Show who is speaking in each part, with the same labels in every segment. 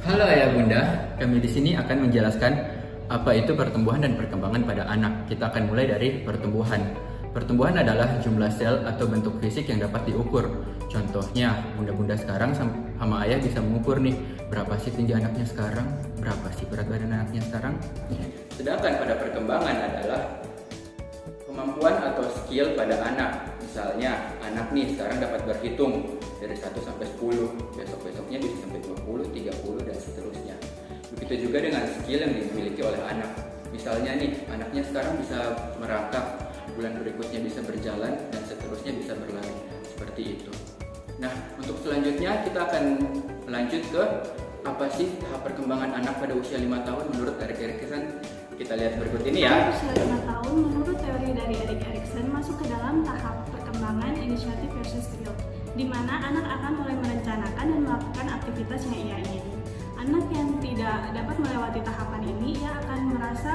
Speaker 1: Halo Ayah Bunda, kami di sini akan menjelaskan apa itu pertumbuhan dan perkembangan pada anak. Kita akan mulai dari pertumbuhan. Pertumbuhan adalah jumlah sel atau bentuk fisik yang dapat diukur. Contohnya, bunda-bunda sekarang sama ayah bisa mengukur nih, berapa sih tinggi anaknya sekarang, berapa sih berat badan anaknya sekarang. Sedangkan pada perkembangan adalah kemampuan atau skill pada anak. Misalnya, anak nih sekarang dapat berhitung dari 1 sampai 10, besok-besoknya bisa sampai 20, 30, dan seterusnya. Begitu juga dengan skill yang dimiliki oleh anak. Misalnya nih, anaknya sekarang bisa merangkak, bulan berikutnya bisa berjalan, dan seterusnya bisa berlari. Seperti itu. Nah, untuk selanjutnya kita akan lanjut ke apa sih tahap perkembangan anak pada usia 5 tahun menurut Erik Erikson. Kita lihat berikut ini ya.
Speaker 2: Usia 5 tahun menurut teori dari Erik Erikson masuk ke dalam tahap perkembangan inisiatif versus skill, di mana anak akan mulai merencanakan dan melakukan aktivitas yang ia ingini. Anak yang tidak dapat melewati tahapan ini, ia akan merasa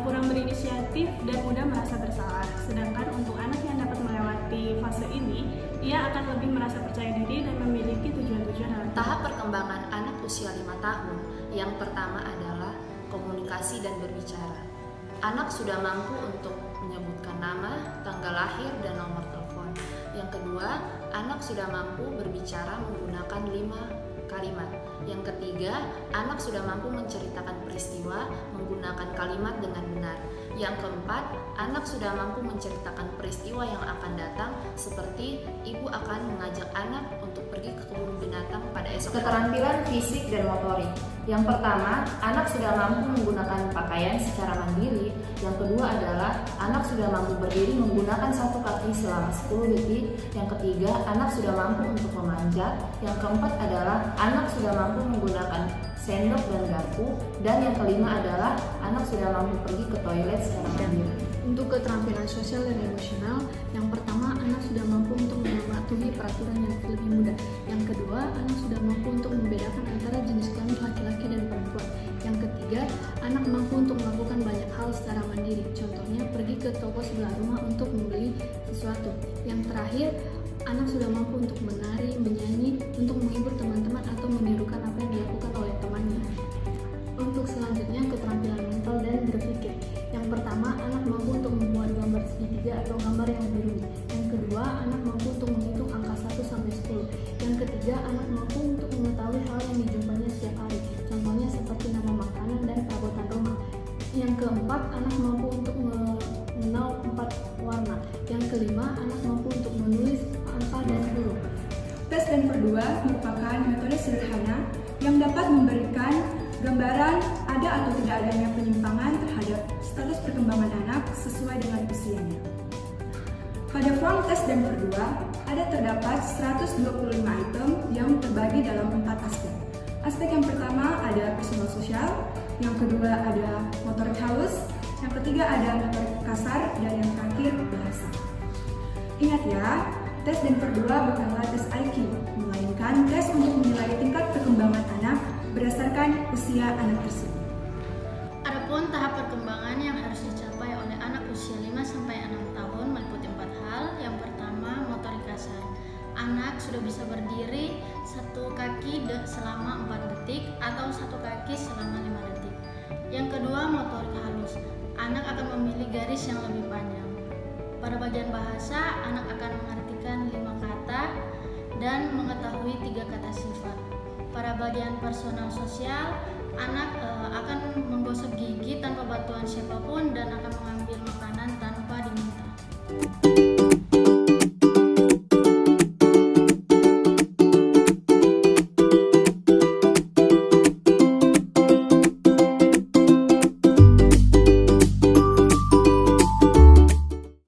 Speaker 2: kurang berinisiatif dan mudah merasa bersalah. Sedangkan untuk anak yang dapat melewati fase ini, ia akan lebih merasa percaya diri dan memiliki tujuan-tujuan dalam hidup.
Speaker 3: Tahap perkembangan anak usia 5 tahun, yang pertama adalah komunikasi dan berbicara. Anak sudah mampu untuk menyebutkan nama, tanggal lahir, dan nomor telepon. Yang kedua, anak sudah mampu berbicara menggunakan 5 kalimat. Yang ketiga, anak sudah mampu menceritakan peristiwa menggunakan kalimat dengan benar. Yang keempat, anak sudah mampu menceritakan peristiwa yang akan datang, seperti ibu akan mengajak anak untuk pergi ke kebun binatang pada esok hari.
Speaker 4: Keterampilan fisik dan motorik. Yang pertama, anak sudah mampu menggunakan pakaian secara mandiri. Yang kedua adalah anak sudah mampu berdiri menggunakan satu kaki selama 10 detik. Yang ketiga, anak sudah mampu untuk memanjat. Yang keempat adalah anak sudah mampu menggunakan sendok dan garpu. Dan yang kelima adalah anak sudah mampu pergi ke toilet secara mandiri.
Speaker 2: Untuk keterampilan sosial dan emosional, yang pertama, anak sudah mampu untuk mematuhi peraturan yang lebih mudah. Yang kedua, anak sudah mampu untuk membedakan antara jenis kelamin laki-laki dan perempuan. Yang ketiga, anak mampu untuk melakukan banyak hal secara mandiri. Contohnya, pergi ke toko sebelah rumah untuk membeli sesuatu. Yang terakhir, anak sudah mampu untuk menari, menyanyi, untuk menghibur teman-teman atau menirukan apa yang dilakukan oleh temannya. Untuk selanjutnya, keterampilan mental dan berpikir. Yang pertama, anak mampu untuk membuat gambar segitiga atau gambar yang lebih rumit. Yang kedua, anak mampu untuk menghitung angka 1 sampai 10. Yang ketiga, anak mampu untuk mengetahui hal yang dijumpainya setiap hari. Contohnya seperti nama makanan dan perabotan rumah. Yang keempat, anak mampu untuk mengenal 4 warna. Yang kelima, anak mampu untuk menulis angka dan huruf.
Speaker 5: Tes Denver 2 merupakan metode sederhana yang dapat memberikan gambaran ada atau tidak adanya penyimpangan terhadap status perkembangan anak sesuai dengan usianya. Pada form tes Denver 2 ada terdapat 125 item yang terbagi dalam 4 aspek. Aspek yang pertama ada personal sosial, yang kedua ada motorik halus, yang ketiga ada motorik kasar, dan yang terakhir bahasa. Ingat ya, tes Denver 2 bukanlah tes IQ, melainkan tes untuk menilai tingkat perkembangan anak berdasarkan usia anak tersebut.
Speaker 6: Adapun tahap perkembangan yang harus dicapai oleh anak usia 5 sampai 6 tahun meliputi 4 hal. Yang pertama, motorik kasar. Anak sudah bisa berdiri satu kaki selama 4 detik atau satu kaki selama 5 detik. Yang kedua, motorik halus. Anak akan memilih garis yang lebih panjang. Pada bagian bahasa, anak akan mengartikan 5 kata dan mengetahui 3 kata sifat. Pada bagian personal sosial, anak akan menggosok gigi tanpa bantuan siapapun dan akan